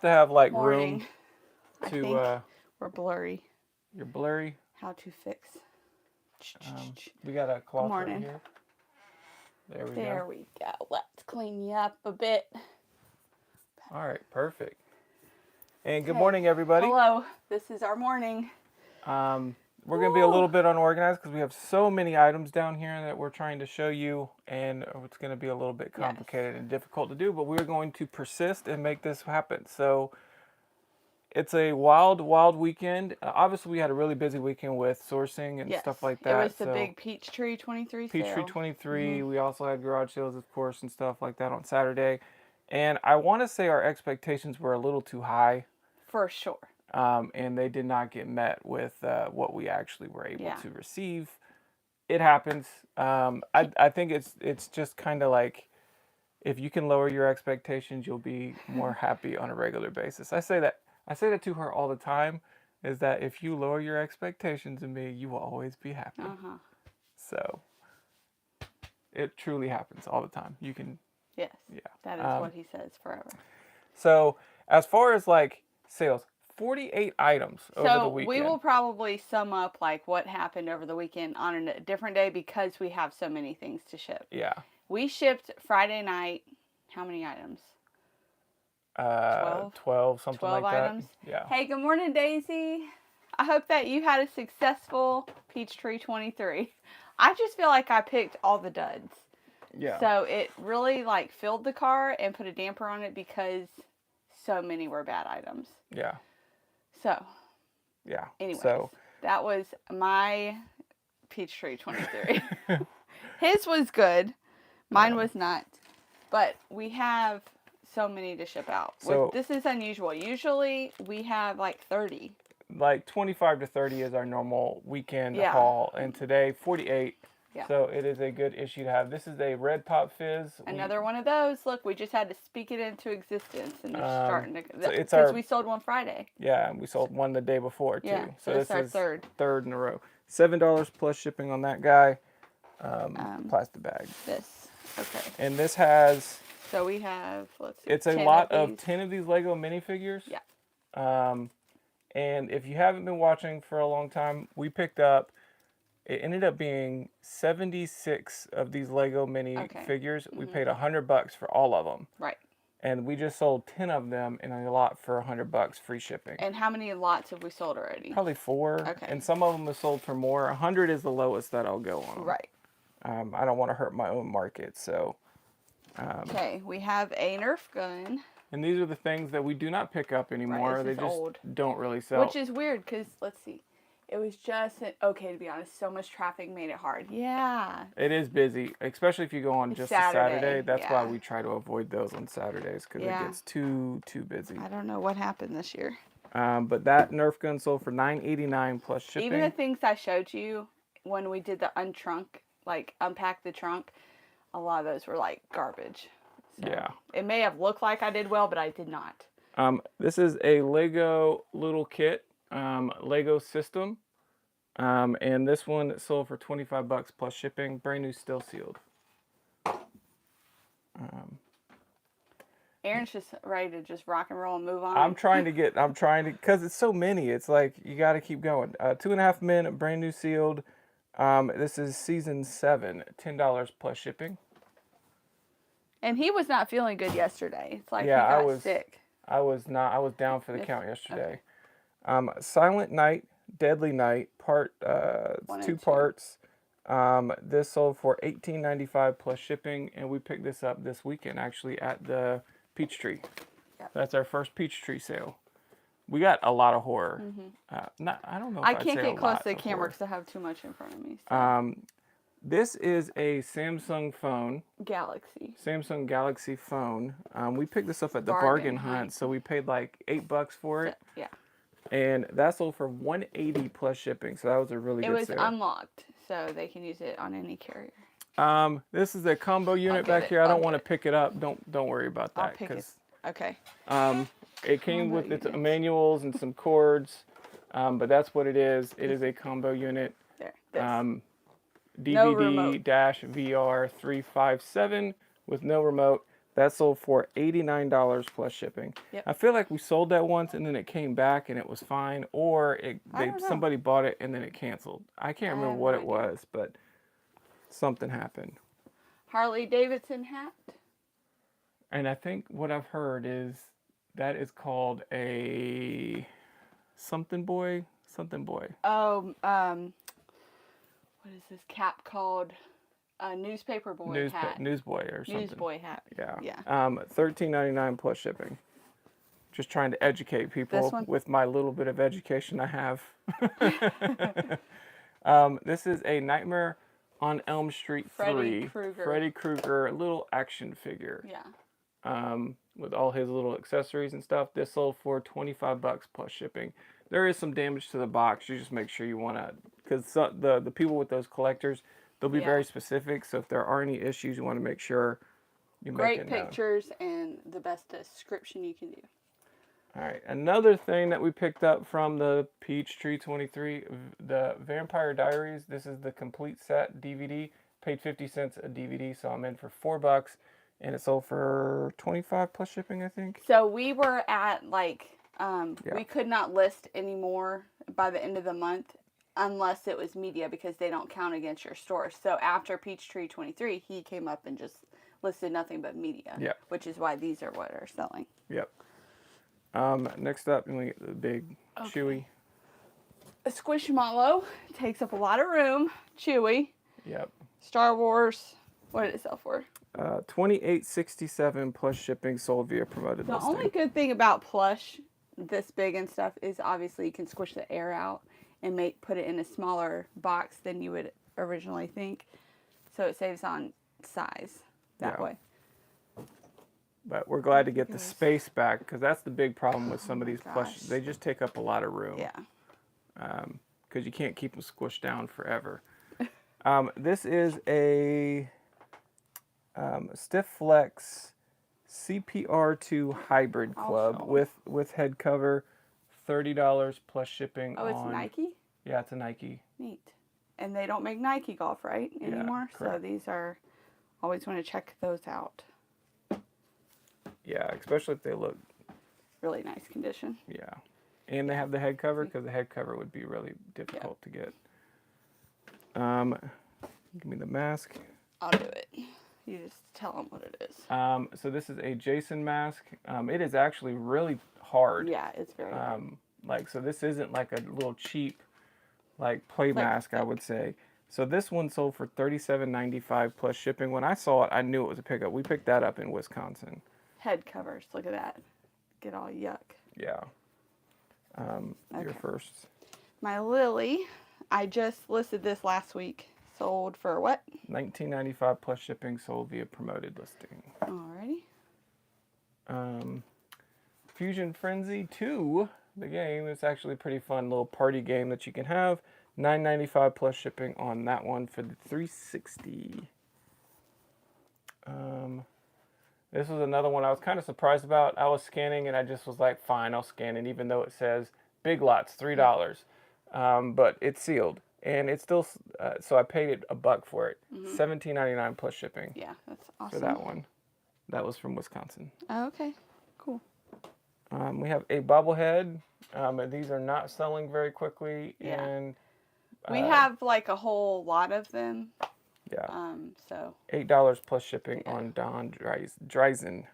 to have like Morning. room I to. think we're blurry. You're blurry. How to fix? We got a Good cloth right morning. here. There we There go. we go. Let's clean you up a bit. All right, perfect. And good Okay. morning, everybody. Hello. This is our morning. We're going to be a little bit unorganized because we have so many items down here that we're trying to show you, and it's going to be a little bit complicated and difficult to do, but we're going to persist and make this happen. So it's a wild, wild weekend. Obviously, we had a really busy weekend with sourcing and stuff like that. It was the big Peachtree 23 sale. Peachtree 23. We also had garage sales, of course, and stuff like that on Saturday. And I want to say our expectations were a little too high. For sure. And they did not get met with what we actually were able to receive. It happens. I think it's just kind of like, if you can lower your expectations, you'll be more happy on a regular basis. I say that to her all the time, is that if you lower your expectations of me, you will always be happy. So it truly happens all the time. You can. Yes. Yeah. That is what he says forever. So as far as like sales, 48 items over the weekend. So we will probably sum up like what happened over the weekend on a different day because we have so many things to ship. Yeah. We shipped Friday night, how many items? 12, something 12 like items? that. Yeah. Hey, good morning, Daisy. I hope that you had a successful Peachtree 23. I just feel like I picked all the duds. Yeah. So it really like filled the car and put a damper on it because so many were bad items. Yeah. So. Yeah. Anyways, that was my Peachtree 23. His was good. Mine was not. But we have so many to ship out. So this is unusual. Usually we have like 30. Like 25 to 30 is our normal weekend haul. And today, 48. Yeah. So it is a good issue to have. This is a Red Pop Fizz. Another one of those. Look, we just had to speak it into existence, and they're starting to. Because we sold one Friday. Yeah, and we sold one the day before too. Yeah, so this is our third in a row. $7 plus shipping on that guy. Plastic bag. This. Okay. And this has. So we have. Let's see. It's a lot of 10 of these Lego minifigures. Yeah. And if you haven't been watching for a long time, we picked up. It ended up being 76 of these Lego mini figures. We paid $100 for all of them. Right. And we just sold 10 of them in a lot for $100 free shipping. And how many lots have we sold already? Probably 4. Okay. And some of them have sold for more. 100 is the lowest that I'll go on them. Right. I don't want to hurt my own market, so. Okay, we have a Nerf gun. And these are the things that we do not pick up anymore. Right, they just old. Don't really sell. Which is weird because, let's see. It was just, okay, to be honest, so much traffic made it hard. Yeah. It is busy, especially if you go on just a Saturday. That's why we try to avoid those on Saturdays because it gets too busy. I don't know what happened this year. But that Nerf gun sold for $9.89 plus shipping. Even the things I showed you when we did the unpack the trunk, a lot of those were like garbage. So yeah. It may have looked like I did well, but I did not. This is a Lego little kit, Lego system. And this one sold for $25 plus shipping, brand new, still sealed. Aaron's just ready to just rock and roll and move on. I'm trying to, because it's so many, it's like, you got to keep going. 2.5 Men, brand new sealed. This is season 7, $10 plus shipping. And he was not feeling good yesterday. It's like he got sick. I was down for the count yesterday. Okay. Silent Night, Deadly Night, part 2 parts. This sold for $18.95 plus shipping, and we picked this up this weekend actually at the Peachtree. Yep. That's our first Peachtree sale. We got a lot of horror. Mm-hmm. I don't know if I can't get close to the camera because I have too much in front of me. So. This is a Samsung phone. Samsung Galaxy phone. We picked this up at the bargain hunt, so we paid like $8 for it. Yeah. And that sold for $180 plus shipping, so that was a really good sale. It was unlocked, so they can use it on any carrier. This is a combo unit back here. I don't want to pick it up. Don't worry about that. I'll pick it. Okay. It came with its manuals and some cords, but that's what it is. It is a combo unit. There. DVD-VR 357 with no remote. That sold for $89 plus shipping. Yep. I feel like we sold that once and then it came back and it was fine, or I don't know. somebody bought it and then it canceled. I can't remember what it was, but something happened. Harley Davidson hat. And I think what I've heard is that is called a something boy. Oh, what is this cap called? A newspaper boy hat. Newsboy or something. Newsboy hat. Yeah. Yeah. $13.99 plus shipping. Just trying to educate people with my little bit of education I have. This is a Nightmare on Elm Street 3. Freddy Krueger, little action figure. Yeah. With all his little accessories and stuff. This sold for $25 plus shipping. There is some damage to the box. You just make sure you want to, because the people with those collectors, they'll be very specific. So if there are any issues, you want to make sure you make it known. Great pictures and the best description you can do. All right, another thing that we picked up from the Peachtree 23, the Vampire Diaries. This is the complete set DVD. Paid 50 cents a DVD, so I'm in for $4, and it sold for 25 plus shipping, I think. So we were at we could not list anymore by the end of the month unless it was media, because they don't count against your store. So after Peachtree 23, he came up and just listed nothing but media. Yeah. Which is why these are what are selling. Yep. Next up, we get the big Chewy. A Squishmallow takes up a lot of room. Chewy. Yep. Star Wars. What did it sell for? $28.67 plus shipping, sold via promoted listing. The only good thing about plush this big and stuff is obviously you can squish the air out and put it in a smaller box than you would originally think. So it saves on size that way. But we're glad to get the space back, because that's the big problem with some of these plush. They just take up a lot of room. Yeah. Because you can't keep them squished down forever. This is a Stiff Flex CPR2 Hybrid Club with head cover, $30 plus shipping. Oh, it's Nike? Yeah, it's a Nike. Neat. And they don't make Nike golf, right, anymore? Yeah, correct. So these are, always want to check those out. Yeah, especially if they look really nice condition. Yeah. And they have the head cover, because the head cover would be really difficult to get. Give me the mask. I'll do it. You just tell them what it is. So this is a Jason mask. It is actually really hard. Yeah, it's very hard. So this isn't like a little cheap play mask, I would say. So this one sold for $37.95 plus shipping. When I saw it, I knew it was a pickup. We picked that up in Wisconsin. Head covers. Look at that. Get all yuck. Yeah. You're first. My Lily. I just listed this last week. Sold for what? $19.95 plus shipping, sold via promoted listing. Alrighty. Fusion Frenzy 2, the game. It's actually a pretty fun little party game that you can have. $9.95 plus shipping on that one for the 360. This was another one I was kind of surprised about. I was scanning and I just was like, fine, I'll scan it, even though it says Big Lots, $3. But it's sealed. And it's still, so I paid it $1 for it. $17.99 plus shipping. Yeah, that's awesome. For that one. That was from Wisconsin. Oh, okay, cool. We have a bobblehead. These are not selling very quickly. Yeah. And we have a whole lot of them. Yeah. So $8 plus shipping on Don Dreisen.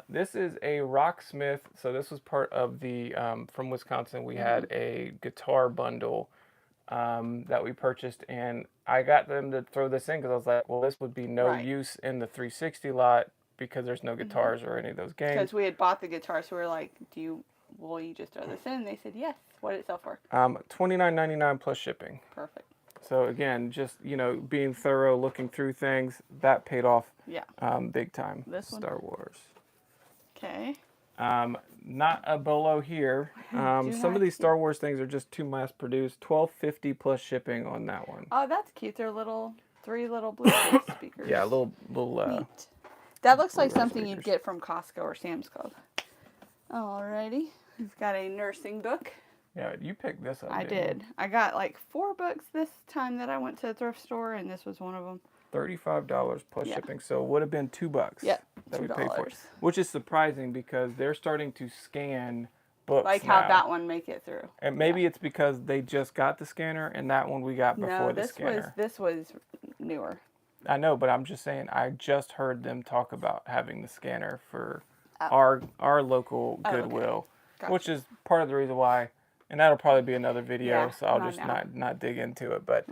This is a Rocksmith. So this was part of the from Wisconsin. We had a guitar bundle that we purchased, and I got them to throw this in because I was like, well, this would be no use in the 360 lot because there's no guitars or any of those games. Because we had bought the guitar, so we were like, will you just throw this in? And they said yes. What did it sell for? $29.99 plus shipping. Perfect. So again, just being thorough, looking through things, that paid off. Yeah. Big time. This one? Star Wars. Okay. Not a bolo here. Some of these Star Wars things are just too mass produced. $12.50 plus shipping on that one. Oh, that's cute. They're three little Bluetooth speakers. Yeah, little. Neat. That looks like something you'd get from Costco or Sam's Club. Alrighty. We've got a nursing book. Yeah, you picked this up. I did. I got 4 books this time that I went to the thrift store, and this was one of them. $35 plus shipping. So it would have been $2 Yep, that we $2. paid for it, which is surprising because they're starting to scan books like now. how that one make it through. And maybe it's because they just got the scanner and that one we got before the scanner. This was newer. I know, but I'm just saying I just heard them talk about having the scanner for our local Goodwill, Gotcha. which is part of the reason why. And that'll probably be another video, Yeah, so I'll not just now. not dig into it. But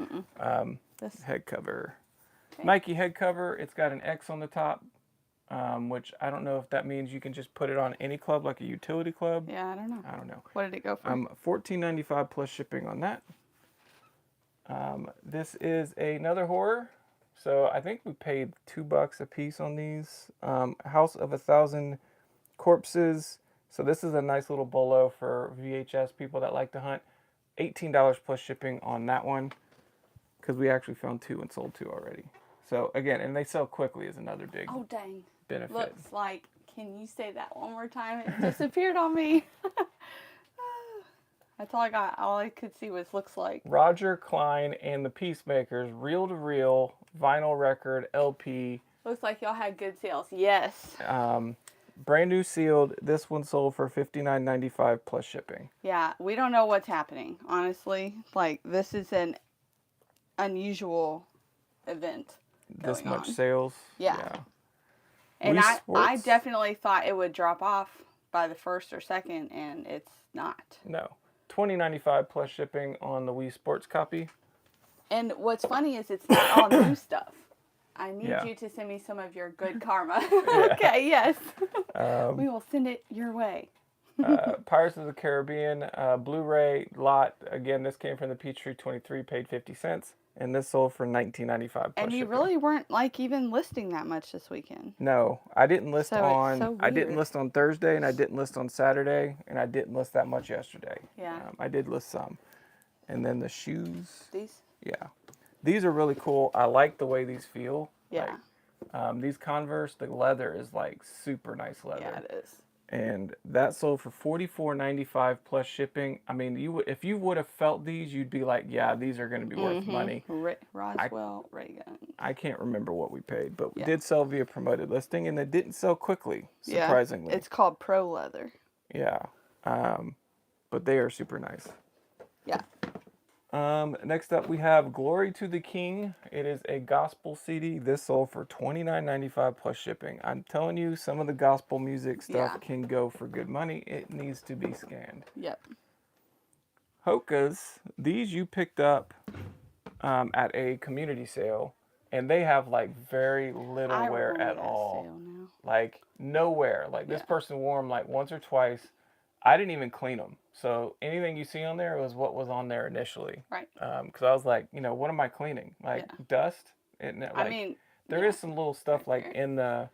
This. head cover, Okay. Nike head cover. It's got an X on the top, which I don't know if that means you can just put it on any club, like a utility club. Yeah, I don't know. I don't know. What did it go for? $14.95 plus shipping on that. This is another horror. So I think we paid $2 a piece on these. House of 1,000 Corpses. So this is a nice little bolo for VHS people that like to hunt. $18 plus shipping on that one, because we actually found 2 and sold 2 already. So again, and they sell quickly is another big dang. benefit. Looks like, can you say that one more time? It disappeared on me. That's all I got. All I could see was looks like. Roger Klein and the Peacemakers, reel-to-reel, vinyl record, LP. Looks like y'all had good sales. Yes. Brand new sealed. This one sold for $59.95 plus shipping. Yeah, we don't know what's happening, honestly. Like, this is an unusual event. This much on. sales. Yeah. And I definitely thought it would drop off by the 1st or 2nd, and it's not. No. $20.95 plus shipping on the Wii Sports copy. And what's funny is it's not all new stuff. I need you to send me some of your good karma. Okay, yes. We will send it your way. Pirates of the Caribbean, Blu-ray lot. Again, this came from the Peachtree 23, paid 50 cents. And this sold for $19.95 plus And you shipping. really weren't like even listing that much this weekend. No, I didn't list on. I didn't weird. list on Thursday, and I didn't list on Saturday, and I didn't list that much yesterday. Yeah. I did list some, and then the shoes. These? Yeah, these are really cool. I like the way these feel. Yeah. Like, these Converse, the leather is like super nice leather. Yeah, it is. And that sold for $44.95 plus shipping. I mean, if you would have felt these, you'd be like, yeah, these are going to be worth money. Roswell Reagan. I can't remember what we paid, but we did sell via promoted listing, and it didn't sell quickly, Yeah, surprisingly. it's called Pro Leather. Yeah. But they are super nice. Yeah. Next up, we have Glory to the King. It is a gospel CD. This sold for $29.95 plus shipping. I'm telling you, some of the gospel music stuff can go for good money. It needs to be scanned. Yep. Hokas, these you picked up at a community sale, and they have like very little wear at all. Like no wear. Like this person wore them like once or twice. I didn't even clean them. So anything you see on there was what was on there initially. Right. Because I was like, what am I cleaning? Like dust? And like, I mean, there is some little stuff like in the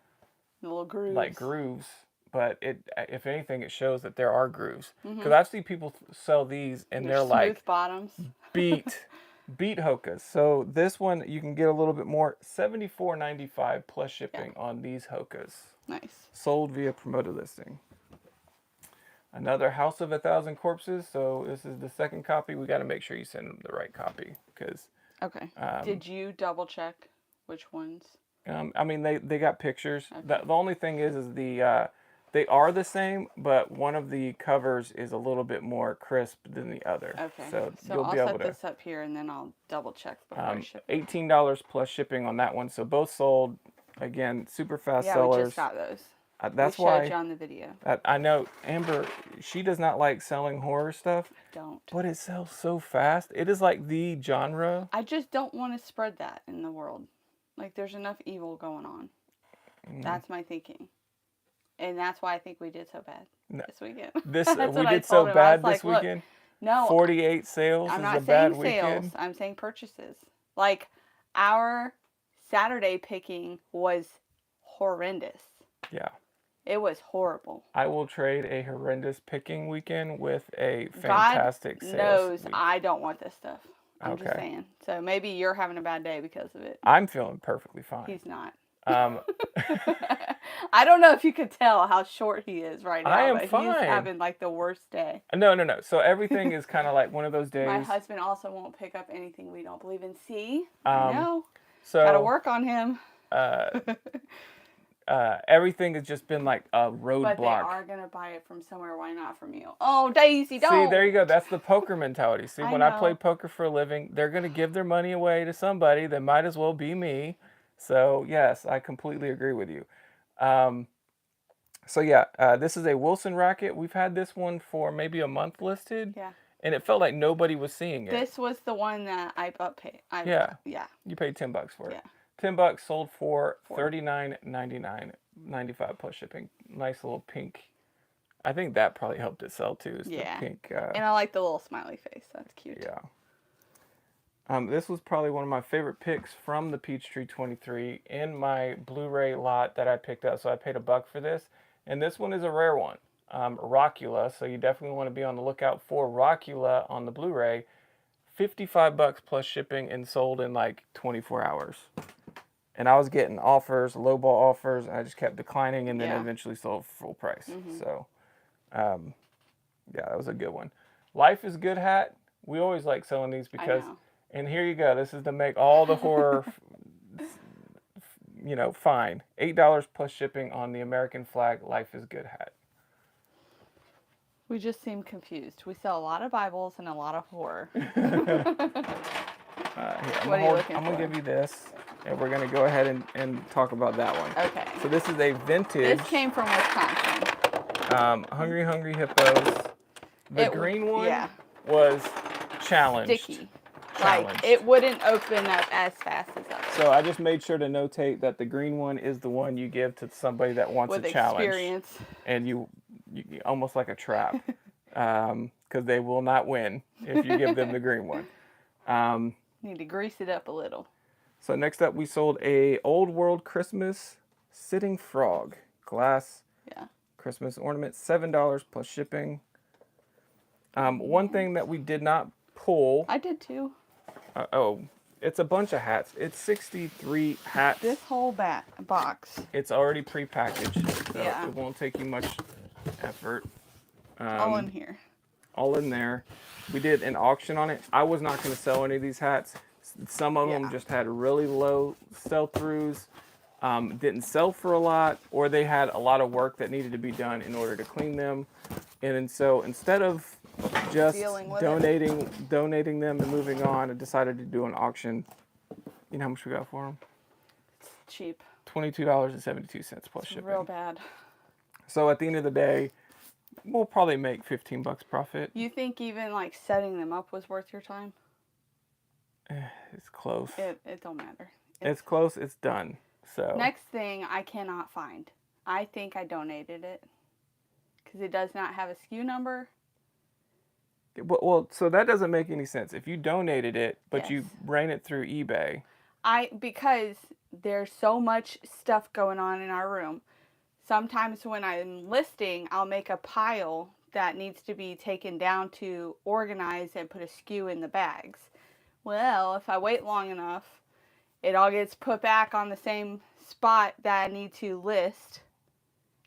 little grooves. Like grooves, but if anything, it shows that there are grooves. Because I've seen people sell these and they're like smooth bottoms. beat Hokas. So this one you can get a little bit more, $74.95 plus shipping on these Hokas. Nice. Sold via promoted listing. Another House of 1,000 Corpses. So this is the second copy. We got to make sure you send them the right copy because. Okay. Did you double check which ones? I mean, they got pictures. Okay. The only thing is they are the same, but one of the covers is a little bit more crisp than the other. Okay. So you'll be able to set this up here, and then I'll double check before I ship it. $18 plus shipping on that one. So both sold. Again, super fast sellers. Yeah, we just got those. That's we showed you on the video. I know Amber, she does not like selling horror stuff. I don't. But it sells so fast. It is like the genre. I just don't want to spread that in the world. Like, there's enough evil going on. That's my thinking. And that's why I think we did so bad this weekend. We did so bad this weekend? No. 48 sales is a bad weekend? I'm not saying sales. I'm saying purchases. Like, our Saturday picking was horrendous. Yeah. It was horrible. I will trade a horrendous picking weekend with a fantastic sales knows week. I don't want this stuff. I'm just saying. So maybe you're having a bad day because of it. I'm feeling perfectly fine. He's not. I don't know if you could tell how short he is right now. I am fine. He's having like the worst day. No. So everything is kind of like one of those days. My husband also won't pick up anything we don't believe in. See? No. So gotta work on him. Everything has just been like a roadblock. But they are gonna buy it from somewhere. Why not from you? Oh, Daisy, don't. See, there you go. That's the poker mentality. See, when I I play poker for a living, they're gonna give their money away to somebody that might as well be me. So yes, I completely agree with you. So yeah, this is a Wilson racket. We've had this one for maybe a month listed. Yeah. And it felt like nobody was seeing it. This was the one that I paid. Yeah. Yeah. You paid $10 for it. Yeah. $10 sold for $39.99, 95 plus shipping. Nice little pink. I think that probably helped it sell too. Is the pink. And I like the little smiley face. That's cute. Yeah. This was probably one of my favorite picks from the Peachtree 23 in my Blu-ray lot that I picked up. So I paid $1 for this, and this one is a rare one. Rockula, so you definitely want to be on the lookout for Rockula on the Blu-ray. $55 plus shipping and sold in like 24 hours. And I was getting offers, lowball offers, and I just kept declining, and then eventually sold full price. Mm-hmm. So, yeah, that was a good one. Life is Good hat. We always like selling these because, and here you go. This is to make all the horror, fine. $8 plus shipping on the American flag Life is Good hat. We just seem confused. We sell a lot of Bibles and a lot of horror. Here, I'm going to give you this, and we're going to go ahead and talk about that one. Okay. So this is a vintage. This came from Wisconsin. Hungry Hungry Hippos. The green one was challenged. Sticky. Like, it wouldn't open up as fast as that. So I just made sure to notate that the green one is the one you give to somebody that wants a challenge. With experience. And you almost like a trap, because they will not win if you give them the green one. Need to grease it up a little. So next up, we sold a Old World Christmas sitting frog glass Christmas ornament, $7 plus shipping. One thing that we did not pull. I did too. It's a bunch of hats. It's 63 hats. This whole box. It's already prepackaged, so it won't take you much effort. All in here. All in there. We did an auction on it. I was not going to sell any of these hats. Some of them just had really low sell-throughs, didn't sell for a lot, or they had a lot of work that needed to be done in order to clean them. And so instead of just donating them and moving on, I decided to do an auction. You know how much we got for them? It's cheap. $22.72 plus shipping. Real bad. So at the end of the day, we'll probably make $15 profit. You think even like setting them up was worth your time? It's close. It don't matter. It's close. It's done. So next thing I cannot find. I think I donated it because it does not have a SKU number. Well, so that doesn't make any sense. If you donated it, but you ran it through eBay. Because there's so much stuff going on in our room. Sometimes when I'm listing, I'll make a pile that needs to be taken down to organize and put a SKU in the bags. Well, if I wait long enough, it all gets put back on the same spot that I need to list.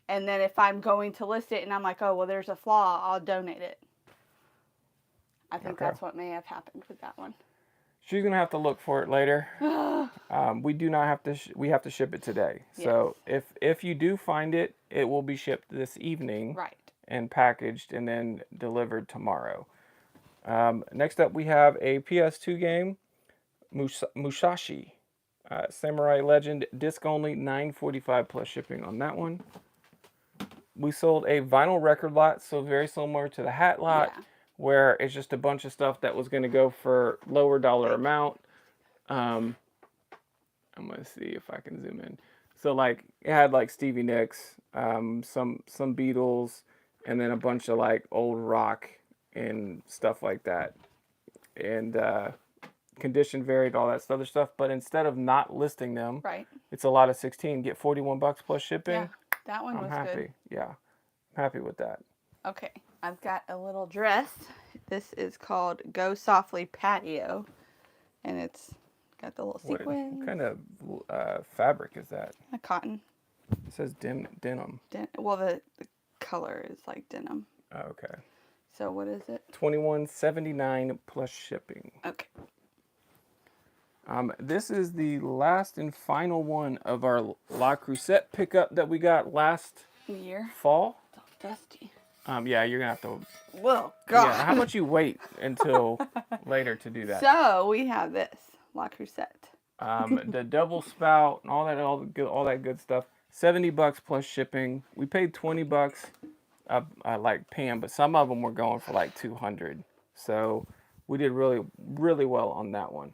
And then if I'm going to list it and I'm like, oh, well, there's a flaw, I'll donate it. I think that's what may have happened with that one. She's going to have to look for it later. We do not have to, we have to ship it today. So if you do find it, it will be shipped this evening. Right. And packaged and then delivered tomorrow. Next up, we have a PS2 game, Musashi. Samurai Legend, disc only, $9.45 plus shipping on that one. We sold a vinyl record lot, so very similar to the hat lot, where it's just a bunch of stuff that was going to go for lower dollar amount. I'm going to see if I can zoom in. So like it had like Stevie Nicks, some Beatles, and then a bunch of like old rock and stuff like that. And condition varied, all that other stuff. But instead of not listing them, it's a lot of 16. Get $41 plus shipping. Yeah, that one was happy. Good. Yeah, I'm happy with that. Okay, I've got a little dress. This is called Go Softly Patio, and it's got the little sequins. What kind of fabric is that? A cotton. It says denim. Well, the color is like denim. Oh, okay. So what is it? $21.79 plus shipping. Okay. This is the last and final one of our La Crusette pickup that we got last fall. It's all dusty. Yeah, you're gonna have to. Well, God. Yeah, how about you wait until later to do that? So we have this La Crusette. The double spout and all that good stuff. $70 plus shipping. We paid $20. I like paying, but some of them were going for like $200. So we did really, really well on that one.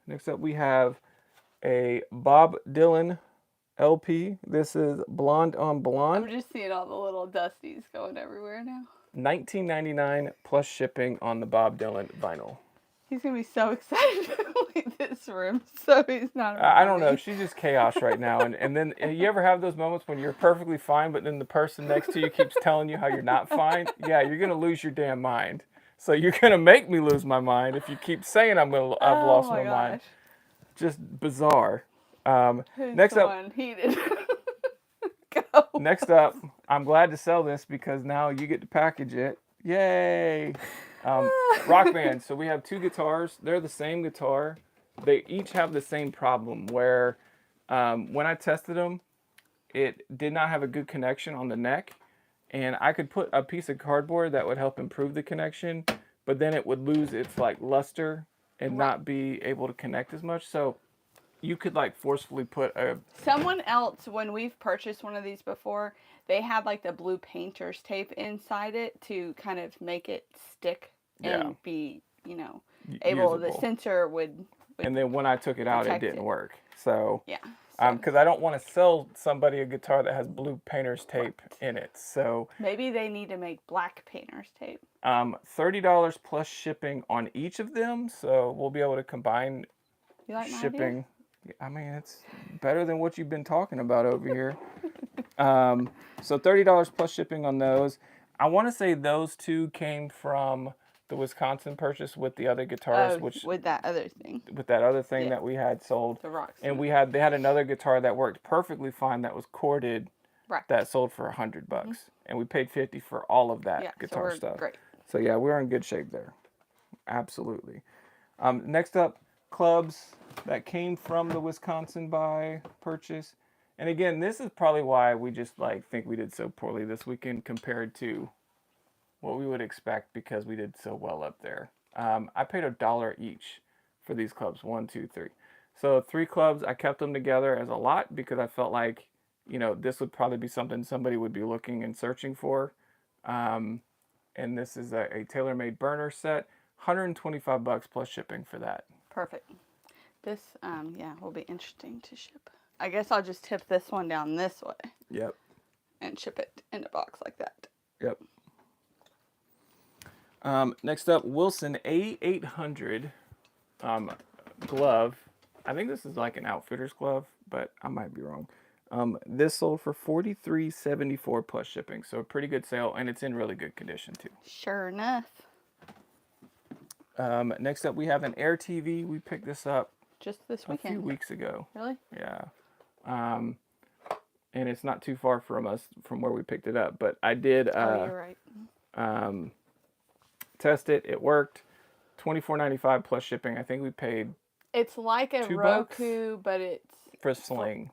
Next up, we have a Bob Dylan LP. This is Blonde on Blonde. I'm just seeing all the little dusties going everywhere now. $19.99 plus shipping on the Bob Dylan vinyl. He's going to be so excited to leave this room, so he's not. I don't know. She's just chaos right now. And then you ever have those moments when you're perfectly fine, but then the person next to you keeps telling you how you're not fine? Yeah, you're going to lose your damn mind. So you're going to make me lose my mind if you keep saying I've lost my mind. Just bizarre. Who's next the up, one heated? Go. Next up, I'm glad to sell this because now you get to package it. Yay! Rock Band. So we have two guitars. They're the same guitar. They each have the same problem where when I tested them, it did not have a good connection on the neck. And I could put a piece of cardboard that would help improve the connection, but then it would lose its like luster and not be able to connect as much. So you could like forcefully put a... Someone else, when we've purchased one of these before, they had like the blue painter's tape inside it to kind of make it stick and be, you know, able, the sensor would and then when I took it out, it didn't work. So... Yeah. Because I don't want to sell somebody a guitar that has blue painter's tape in it. So maybe they need to make black painter's tape. $30 plus shipping on each of them. So we'll be able to combine shipping. I mean, it's better than what you've been talking about over here. So $30 plus shipping on those. I want to say those two came from the Wisconsin purchase with the other guitars, with that other thing that we had sold, the Rocksmith. And they had another guitar that worked perfectly fine that was corded, that sold for $100, and we paid $50 for all of that guitar stuff. Great. So yeah, we're in good shape there, absolutely. Next up, clubs that came from the Wisconsin buy purchase, and again, this is probably why we just like think we did so poorly this weekend compared to what we would expect because we did so well up there. I paid $1 each for these clubs, 1, 2, 3. So 3 clubs, I kept them together as a lot because I felt like, you know, this would probably be something somebody would be looking and searching for. And this is a tailor-made burner set, $125 plus shipping for that. Perfect. This, will be interesting to ship. I guess I'll just tip this one down this way. Yep. And ship it in a box like that. Yep. Next up, Wilson A800 glove. I think this is like an outfitter's glove, but I might be wrong. This sold for $43.74 plus shipping, so a pretty good sale, and it's in really good condition too. Sure enough. Next up, we have an Air TV. We picked this up just this weekend. A few weeks ago. Really? Yeah. And it's not too far from us from where we picked it up, but I did. You're right. Test it. It worked. $24.95 plus shipping. I think we paid. It's like a Roku, but it's for Sling.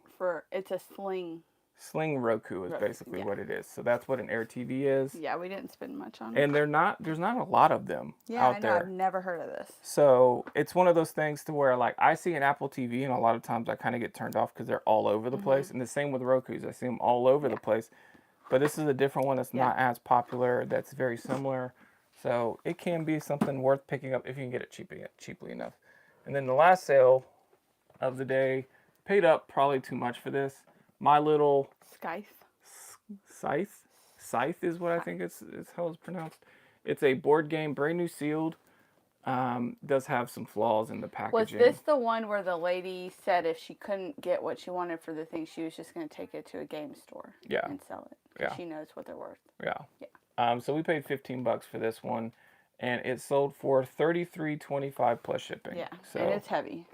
It's a Sling. Sling Roku is basically what it is. So that's what an Air TV is. Yeah, we didn't spend much on it. And there's not a lot of them out there. I've never heard of this. So it's one of those things to where like I see an Apple TV and a lot of times I kind of get turned off because they're all over the place. And the same with Rokus. I see them all over the place. But this is a different one that's not as popular, that's very similar. So it can be something worth picking up if you can get it cheaply enough. And then the last sale of the day, paid up probably too much for this. My little Scythe is what I think it's how it's pronounced. It's a board game, brand new sealed. Does have some flaws in the packaging. Was this the one where the lady said if she couldn't get what she wanted for the thing, she was just going to take it to a game store and sell it? Yeah. She knows what they're worth. Yeah. So we paid $15 for this one, and it sold for $33.25 plus shipping. Yeah, so and it's heavy.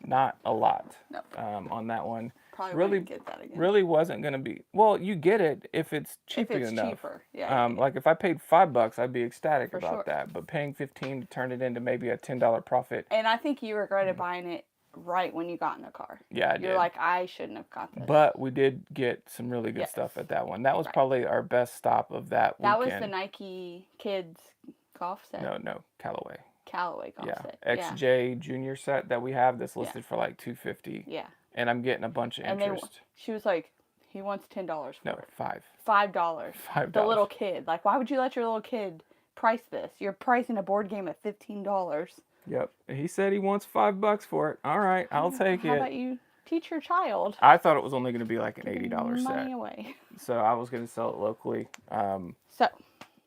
Not a lot. Nope. On that one. Probably wouldn't get that again. Really wasn't going to be. Well, you get it if it's cheaper enough. If it's cheaper, yeah. Like if I paid $5, I'd be ecstatic For about sure. that. But paying $15 to turn it into maybe a $10 profit. And I think you regretted buying it right when you got in the car. Yeah, I did. You're like, I shouldn't have got this. But we did get some really good stuff at that one. That was probably our best stop of that weekend. That was the Nike Kids golf set. No, Callaway. Callaway golf set. XJ Junior set that we have that's listed for like $250. Yeah. And I'm getting a bunch of interest. She was like, he wants $10 for it. No, $5. $5. The little kid. Like, why would you let your little kid price this? You're pricing a board game at $15. Yep. He said he wants $5 for it. All right, I'll take it. How about you teach your child? I thought it was only going to be like an $80 set. Money away. So I was going to sell it locally.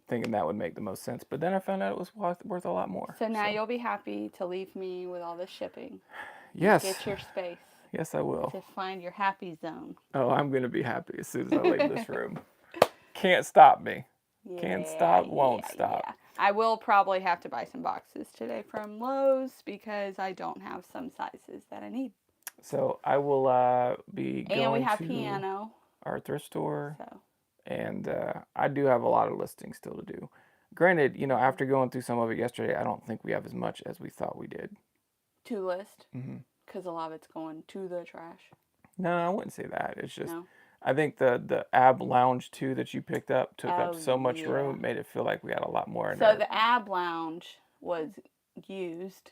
Thinking that would make the most sense. But then I found out it was worth a lot more. So now you'll be happy to leave me with all this shipping. Yes. Get your space. Yes, I will. To find your happy zone. Oh, I'm going to be happy as soon as I leave this room. Can't stop me. Can't stop, won't stop. Yeah. I will probably have to buy some boxes today from Lowe's because I don't have some sizes that I need. So I will be going and we have to piano. Our thrift store. So. And I do have a lot of listings still to do. Granted, after going through some of it yesterday, I don't think we have as much as we thought we did. To list? Because a lot of it's going to the trash. No, I wouldn't say that. It's just, I think the Ab Lounge 2 that you picked up took up so much room, made it feel like we had a lot more in there. So the Ab Lounge was used.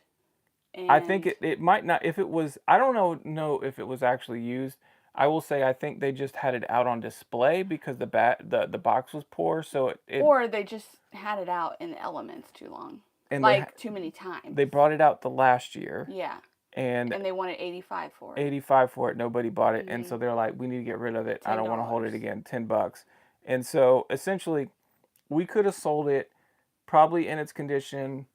And I think it might not, if it was, I don't know if it was actually used. I will say I think they just had it out on display because the box was poor, so it or they just had it out in the elements too long, and too many times. They brought it out the last year. Yeah. And they wanted $85 for it. $85 for it. Nobody bought it, and so they're like, we need to get rid of it. I don't want to hold it again. $10. And so essentially, we could have sold it probably in its condition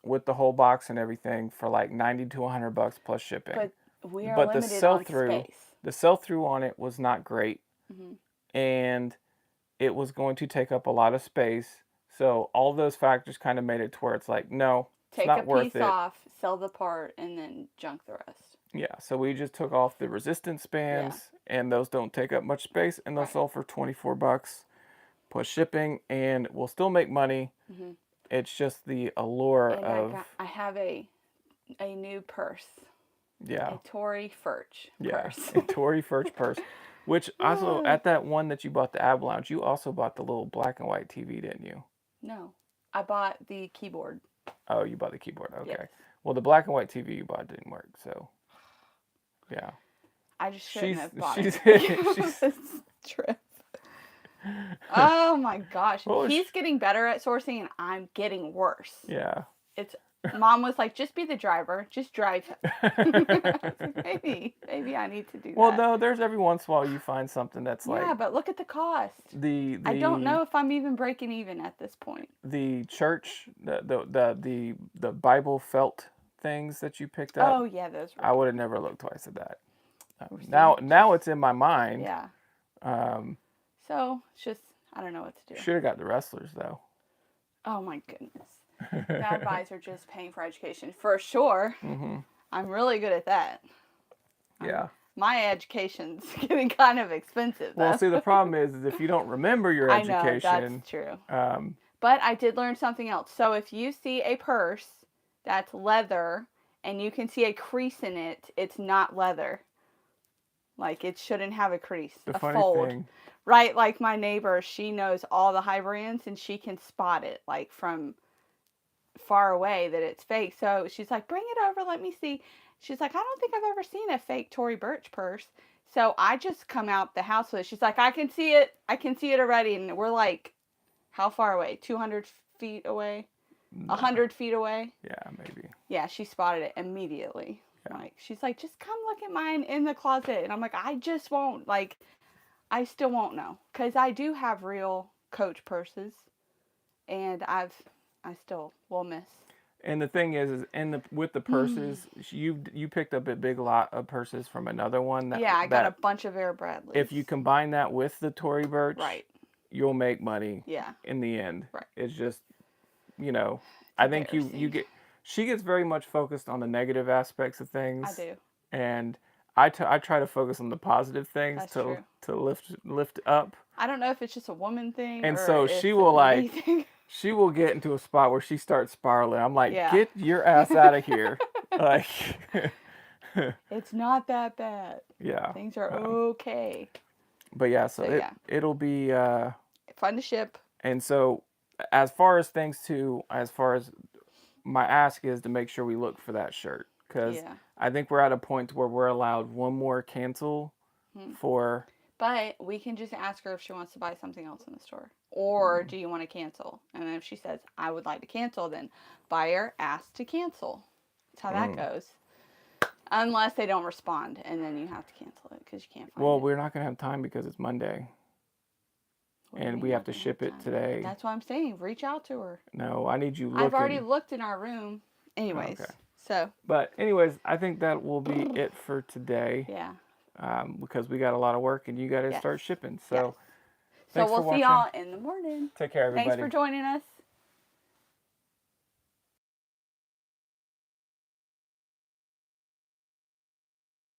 with the whole box and everything for like $90 to $100 plus shipping. But we are limited on space. The sell-through on it was not great, and it was going to take up a lot of space. So all those factors kind of made it to where it's like, no, it's not worth it. Take a piece off, sell the part, and then junk the rest. Yeah, so we just took off the resistance bands, and those don't take up much space, and they'll sell for $24 plus shipping, and we'll still make money. It's just the allure of... I have a new purse. Yeah. A Tory Furch purse. A Tory Furch purse. Which also, at that one that you bought, the Ab Lounge, you also bought the little black and white TV, didn't you? No. I bought the keyboard. Oh, you bought the keyboard. Okay. Yes. Well, the black and white TV you bought didn't work, so... Yeah. I just shouldn't have bought it. This trip. Oh my gosh. He's getting better at sourcing, and I'm getting worse. Yeah. Mom was like, just be the driver. Just drive. maybe I need to do that. Well, no, there's every once in a while you find something that's like... Yeah, but look at the cost. I don't know if I'm even breaking even at this point. The church, the Bible felt things that you picked up. Oh, yeah, those were... I would have never looked twice at that. Now it's in my mind. Yeah. So, it's just, I don't know what to do. Should have got the wrestlers, though. Oh, my goodness. Dad buys are just paying for education. For sure. I'm really good at that. Yeah. My education's getting kind of expensive, though. Well, see, the problem is if you don't remember your education... I know, that's true. But I did learn something else. So if you see a purse that's leather and you can see a crease in it, it's not leather. Like, it shouldn't have a crease, a fold. Thing. Right? Like my neighbor, she knows all the high brands and she can spot it, like, from far away that it's fake. So she's like, bring it over, let me see. She's like, I don't think I've ever seen a fake Tory Burch purse. So I just come out the house with it. She's like, I can see it already. And we're like, how far away? 200 feet away? 100 feet away? Yeah, maybe. Yeah, she spotted it immediately. Yeah. Like, she's like, just come look at mine in the closet. And I'm like, I just won't. Like, I still won't know. Because I do have real Coach purses. And I still will miss. And the thing is with the purses, you picked up a big lot of purses from another one. I got a bunch of Vera Bradleys. If you combine that with the Tory Burch, right, you'll make money. Yeah. In the end, right. It's just, I think you get. She gets very much focused on the negative aspects of things. I do. And I try to focus on the positive things That's true. to lift up. I don't know if it's just a woman thing And or so if she it's will like anything. she will get into a spot where she starts spiraling. I'm like, Yeah. get your ass out of here. Like It's not that bad. yeah. Things are okay. But yeah, so it'll be fun to ship. And so as far as my ask is to make sure we look for that shirt, because I think we're at a point where we're allowed one more cancel for. But we can just ask her if she wants to buy something else in the store, or do you want to cancel? And then if she says I would like to cancel, then buyer asks to cancel. That's how that goes. Unless they don't respond, and then you have to cancel it because you can't find it. Well, we're not gonna have time because it's Monday. And we have to ship it today. That's what I'm saying. Reach out to her. No, I need you looking. I've already looked in our room. Anyways. Okay. So. But anyways, I think that will be it for today. Yeah. Because we got a lot of work and you got to start shipping. So. Yes. So we'll see y'all in the morning. Take care, everybody. Thanks for joining us.